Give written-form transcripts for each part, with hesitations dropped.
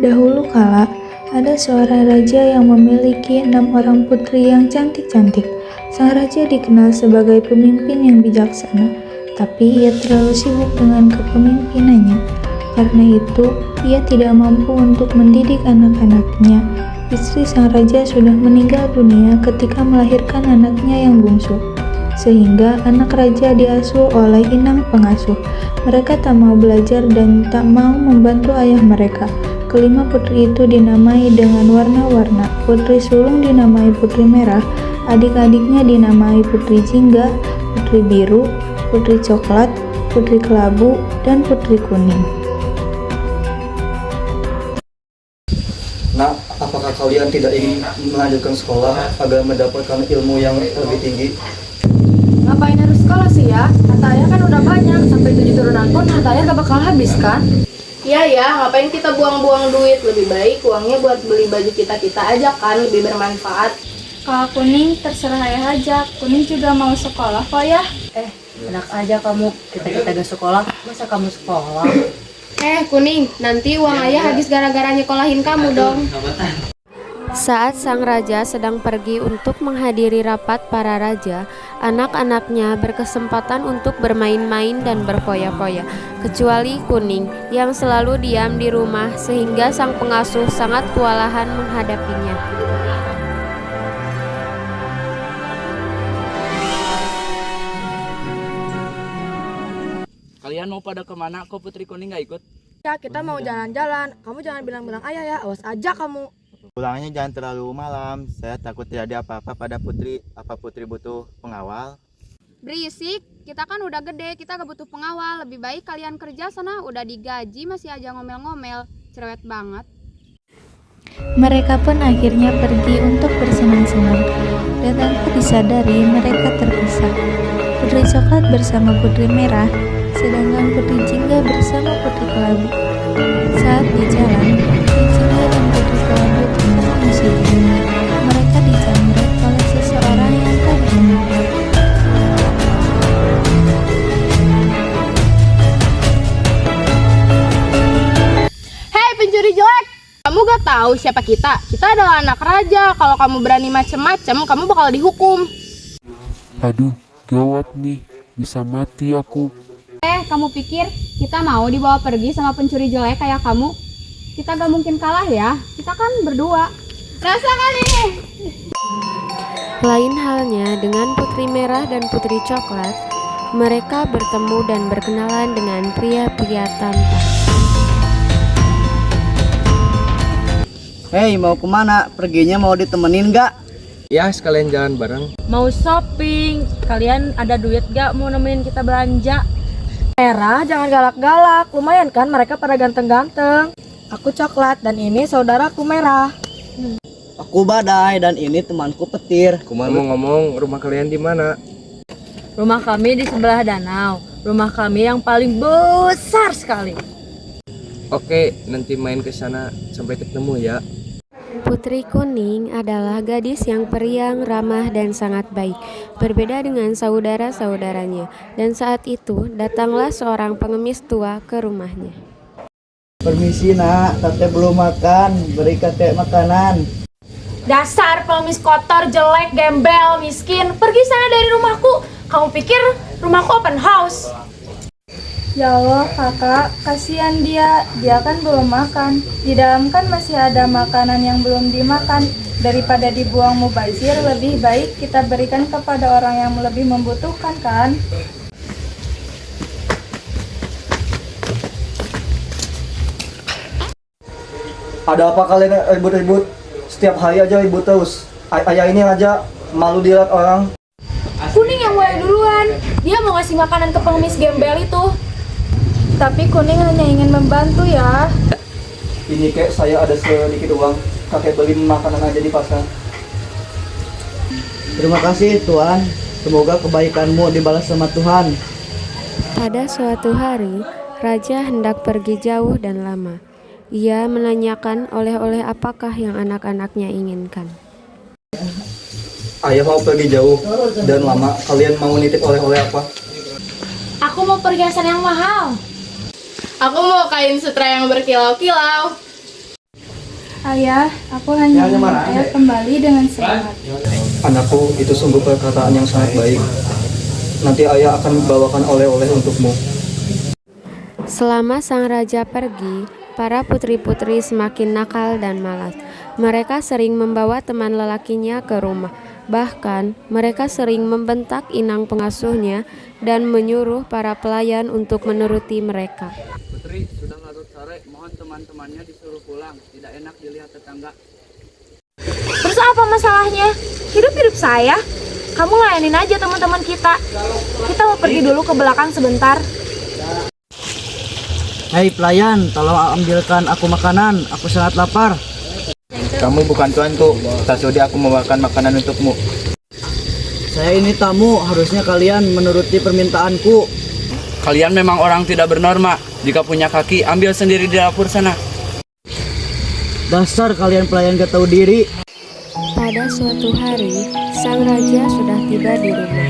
Dahulu kala, ada seorang raja yang memiliki 6 orang putri yang cantik-cantik. Sang raja dikenal sebagai pemimpin yang bijaksana, tapi ia terlalu sibuk dengan kepemimpinannya. Karena itu, ia tidak mampu untuk mendidik anak-anaknya. Istri sang raja sudah meninggal dunia ketika melahirkan anaknya yang bungsu. Sehingga anak raja diasuh oleh inang pengasuh. Mereka tak mau belajar dan tak mau membantu ayah mereka. Kelima putri itu dinamai dengan warna-warna. Putri sulung dinamai putri merah, adik-adiknya dinamai putri jingga, putri biru, putri coklat, putri kelabu, dan putri kuning. Nah, apakah kalian tidak ingin melanjutkan sekolah agar mendapatkan ilmu yang lebih tinggi? Ngapain harus sekolah sih ya? Harta ayah kan udah banyak, sampai 7 turunan pun harta ayah gak bakal habis kan? Iya ya, ngapain kita buang-buang duit? Lebih baik uangnya buat beli baju kita-kita aja kan, lebih bermanfaat. Kalau Kuning terserah ayah aja, Kuning juga mau sekolah kok ya. Enak aja kamu, kita gak sekolah, masa kamu sekolah? Kuning, nanti uang ayah habis gara-gara nyekolahin kamu dong. Saat sang raja sedang pergi untuk menghadiri rapat para raja, anak-anaknya berkesempatan untuk bermain-main dan berfoya-foya, kecuali Kuning yang selalu diam di rumah sehingga sang pengasuh sangat kewalahan menghadapinya. Kalian mau pada kemana? Kok Putri Kuning gak ikut? Ya, kita mau jalan-jalan. Kamu jangan bilang-bilang ayah ya, awas aja kamu. Pulangnya jangan terlalu malam, saya takut terjadi apa-apa pada Putri. Apa Putri butuh pengawal? Berisik, kita kan udah gede, kita gak butuh pengawal. Lebih baik kalian kerja sana, udah digaji masih aja ngomel-ngomel. Cerewet banget. Mereka pun akhirnya pergi untuk bersenang-senang, dan tanpa disadari mereka terpisah. Putri coklat bersama putri merah, sedangkan putri jingga bersama putri kelabu. Saat di jalan, putri jingga dan putri kelabu terkena musibah. Mereka dijamret oleh seseorang yang tak dikenal. Hei pencuri jelek! Kamu gak tahu siapa kita? Kita adalah anak raja. Kalau kamu berani macem-macem, kamu bakal dihukum. Aduh, gawat nih, bisa mati aku. Kamu pikir kita mau dibawa pergi sama pencuri jelek kayak kamu? Kita gak mungkin kalah ya, kita kan berdua. Rasakan ini! Lain halnya dengan putri merah dan putri coklat, mereka bertemu dan berkenalan dengan pria-pria tampan. Hei, mau kemana? Perginya mau ditemenin gak? Ya, sekalian jalan bareng. Mau shopping, kalian ada duit gak mau nemenin kita belanja? Merah, jangan galak-galak, lumayan kan mereka pada ganteng-ganteng. Aku coklat dan ini saudaraku merah. Aku Badai dan ini temanku Petir. Ngomong-ngomong, rumah kalian di mana? Rumah kami di sebelah danau, rumah kami yang paling besar sekali. Oke, nanti main ke sana. Sampai ketemu ya. Putri Kuning adalah gadis yang periang, ramah, dan sangat baik. Berbeda dengan saudara-saudaranya. Dan saat itu, datanglah seorang pengemis tua ke rumahnya. Permisi nak, tete belum makan, beri tete makanan. Dasar pengemis kotor, jelek, gembel, miskin. Pergi sana dari rumahku. Kamu pikir rumahku open house? Ya Allah kakak, kasihan dia kan belum makan. Di dalam kan masih ada makanan yang belum dimakan. Daripada dibuang mubazir, lebih baik kita berikan kepada orang yang lebih membutuhkan kan? Ada apa kalian ribut-ribut? Setiap hari aja ribut terus. Ayah ini aja malu dilihat orang. Kuning yang mulai duluan. Dia mau ngasih makanan ke pengemis gembel itu. Tapi Kuning hanya ingin membantu ya. Ini kek saya ada sedikit uang. Kakek beli makanan aja di pasar. Terima kasih Tuhan. Semoga kebaikanmu dibalas sama Tuhan. Pada suatu hari, raja hendak pergi jauh dan lama. Ia menanyakan oleh-oleh apakah yang anak-anaknya inginkan. Ayah mau pergi jauh dan lama. Kalian mau nitip oleh-oleh apa? Aku mau perhiasan yang mahal. Aku mau kain sutra yang berkilau-kilau. Ayah, aku hanya ingin ayah kembali dengan selamat. Anakku, itu sungguh perkataan yang sangat baik. Nanti ayah akan membawakan oleh-oleh untukmu. Selama sang raja pergi, para putri-putri semakin nakal dan malas. Mereka sering membawa teman lelakinya ke rumah. Bahkan, mereka sering membentak inang pengasuhnya dan menyuruh para pelayan untuk menuruti mereka. Putri, sudah larut sore, mohon teman-temannya disuruh pulang. Tidak enak dilihat tetangga. Terus apa masalahnya? Hidup-hidup saya. Kamu layanin aja teman-teman kita. Kita mau pergi dulu ke belakang sebentar. Hei pelayan, tolong ambilkan aku makanan. Aku sangat lapar. Kamu bukan tuanku, tak sudi aku membawakan makanan untukmu. Saya ini tamu, harusnya kalian menuruti permintaanku. Kalian memang orang tidak bernorma. Jika punya kaki, ambil sendiri di dapur sana. Dasar kalian pelayan gak tahu diri. Pada suatu hari, sang raja sudah tiba di rumah.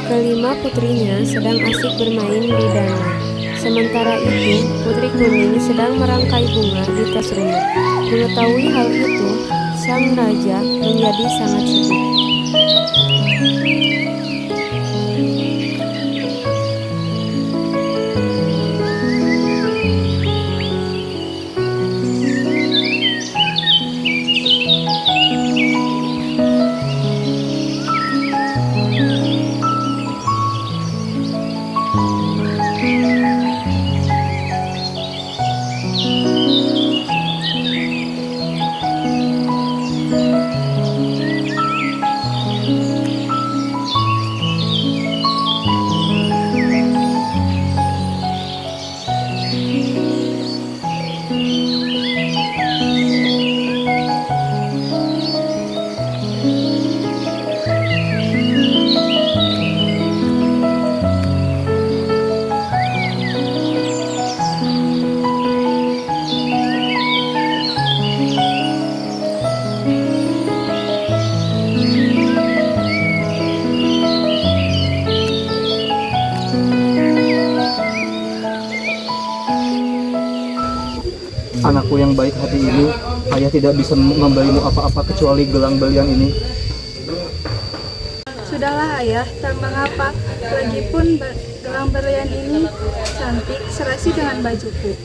Kelima putrinya sedang asik bermain di danau. Sementara itu, Putri Kuning sedang merangkai bunga di tas rumah. Mengetahui hal itu, sang raja menjadi sangat sedih. Anakku yang baik hati ini, ayah tidak bisa memberimu apa-apa kecuali gelang berlian ini. Sudahlah ayah, tak mengapa. Lagipun gelang berlian ini cantik serasi dengan bajuku.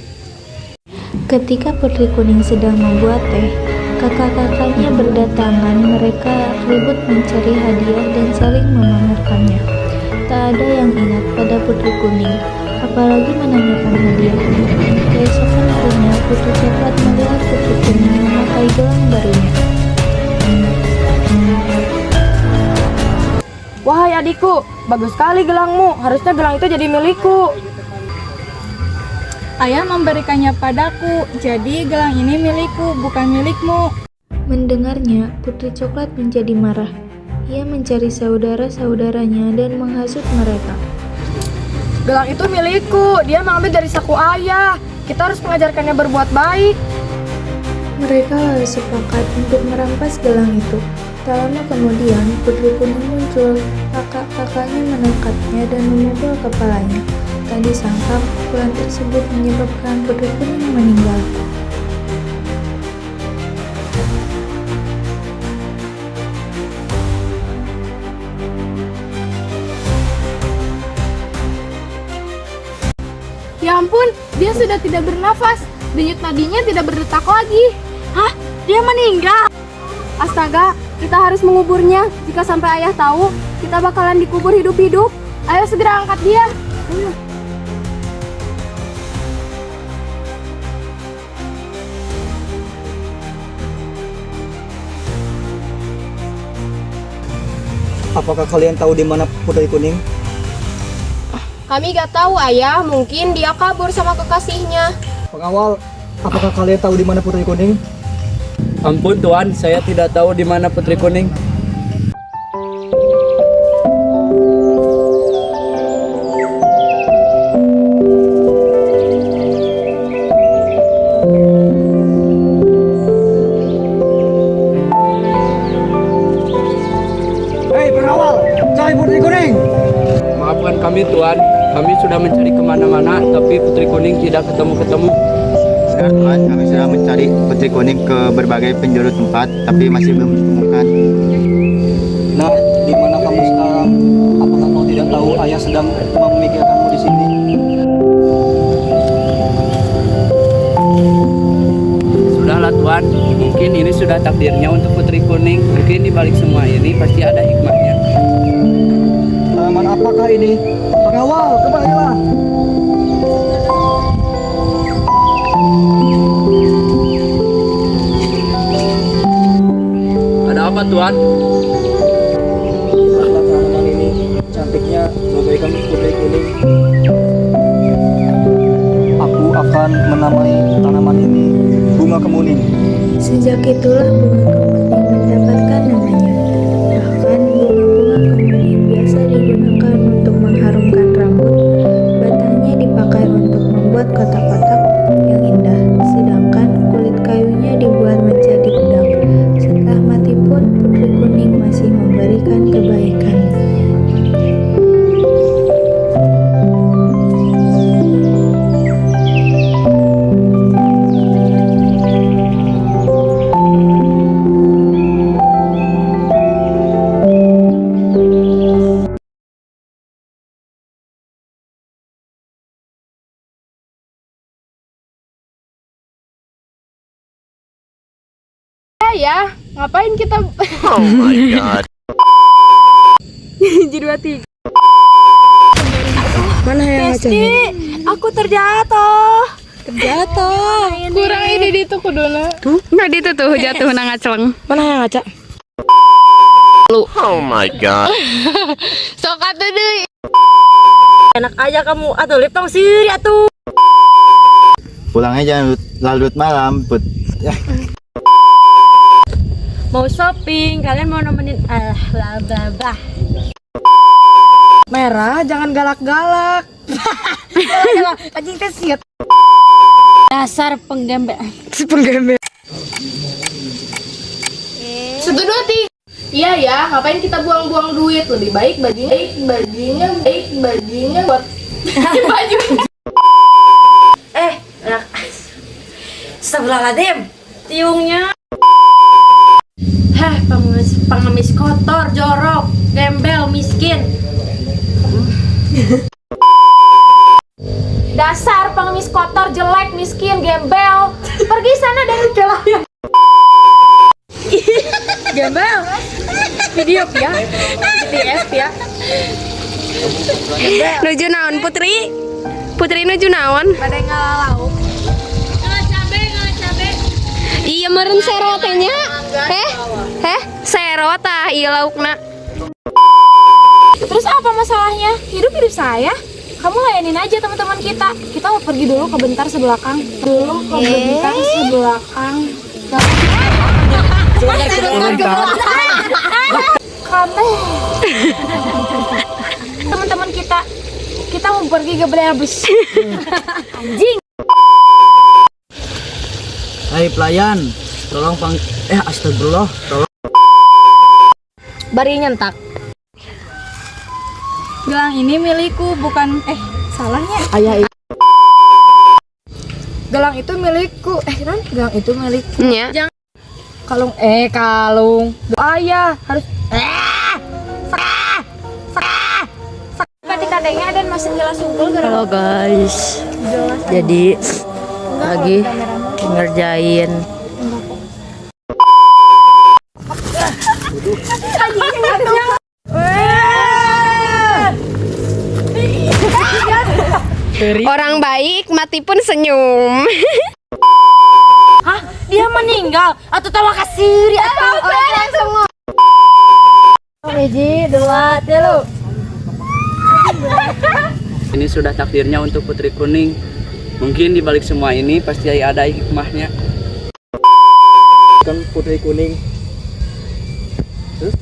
Ketika Putri Kuning sedang membuat teh, kakak-kakaknya berdatangan. Mereka ribut mencari hadiah dan saling memamerkannya. Tak ada yang ingat pada Putri Kuning, apalagi menanyakan hadiahnya. Keesokan harinya, Putri Coklat melihat Putri Kuning memakai gelang barunya. Wahai adikku, bagus sekali gelangmu. Harusnya gelang itu jadi milikku. Ayah memberikannya padaku, jadi gelang ini milikku, bukan milikmu. Mendengarnya, Putri Coklat menjadi marah. Ia mencari saudara-saudaranya dan menghasut mereka. Gelang itu milikku. Dia mengambil dari saku ayah. Kita harus mengajarkannya berbuat baik. Mereka lalu sepakat untuk merampas gelang itu. Tak lama kemudian, Putri Kuning muncul. Kakak-kakaknya menangkapnya dan memukul kepalanya. Tak disangka, pukulan tersebut menyebabkan Putri Kuning meninggal. Ya ampun, dia sudah tidak bernafas. Denyut nadinya tidak berdetak lagi. Hah? Dia meninggal? Astaga, kita harus menguburnya. Jika sampai ayah tahu, kita bakalan dikubur hidup-hidup. Ayo segera angkat dia. Apakah kalian tahu di mana Putri Kuning? Kami gak tahu ayah, mungkin dia kabur sama kekasihnya. Pengawal, apakah kalian tahu di mana Putri Kuning? Ampun Tuan, saya tidak tahu di mana Putri Kuning. Hei pengawal, cari Putri Kuning! Maafkan kami Tuan, kami sudah mencari kemana-mana, tapi Putri Kuning tidak ketemu-ketemu. benar Tuhan, kami sudah mencari putri kuning ke berbagai penjuru tempat, tapi masih belum ditemukan. Nah, di mana kamu sekarang? Apakah kau tidak tahu ayah sedang memikirkanmu di sini? Sudahlah Tuan, mungkin ini sudah takdirnya untuk putri kuning. Mungkin di balik semua ini pasti ada hikmahnya. Tanaman apakah ini? Pengawal, kembalilah. Ada apa Tuan? Lihatlah tanaman ini, cantiknya bagaikan putri kuning. Aku akan menamai tanaman ini bunga kemuning. Sejak itulah bunga kemuning mendapatkan namanya. Bahkan bunga-bunga kemuning biasa digunakan untuk mengharumkan rambut. Batangnya dipakai untuk membuat kotak-kotak yang indah, sedangkan kulit kayunya dibuat menjadi pedang. Setelah mati pun putri kuning masih memberikan kebaikan. Ya, ngapain kita? Oh my god. Jadi mati. Mana yang ngaceng? Aku terjatuh. Kurang ini di tuh kuduna. Nggak di tuh jatuh nang ngaceleng. Mana yang ngaca? Oh my god. Sok atuh deui. Enak aja kamu. Atuh lip tong siri atuh. Pulangnya jangan larut malam, Put. Mau shopping, kalian mau nemenin bla bla bla. Merah, jangan galak-galak. Anjing teh siap. Dasar penggembel. Penggembel. Satu dua tiga. Iya ya, ngapain kita buang-buang duit? Lebih baik bajunya buat baju. Enak. Astagfirullahaladzim. Tiungnya. Heh, pengemis kotor, jorok, gembel, miskin. Dasar pengemis kotor, jelek, miskin, gembel. Pergi sana dari jalan. Gembel. Video ya. PDF ya. Nuju naon Putri? Putri nuju naon? Pada ngalalau. Iya meureun sero teh nya. Sero tah ieu laukna. Terus apa masalahnya? Hidup saya. Kamu layanin aja teman-teman kita. Kita mau pergi dulu ke bentar sebelakang. Kamu teman-teman kita mau pergi ke Brebes. Anjing. Hai pelayan, tolong astagfirullah, tolong. Bari nyentak. Gelang ini milikku, bukan salahnya. Ayah. Gelang itu milikku. Gelang itu milikku. Nya. Jangan kalung. Ayah harus Kadang-kadangnya ada masih jelas unggul Halo guys, jadi lagi ngerjain orang baik mati pun senyum. Hah? Dia meninggal atau tawa kasiri atau semua. 1, 2, 3. Ini sudah takdirnya untuk putri kuning. Mungkin di balik semua ini pasti ada hikmahnya. Kan putri kuning. Terus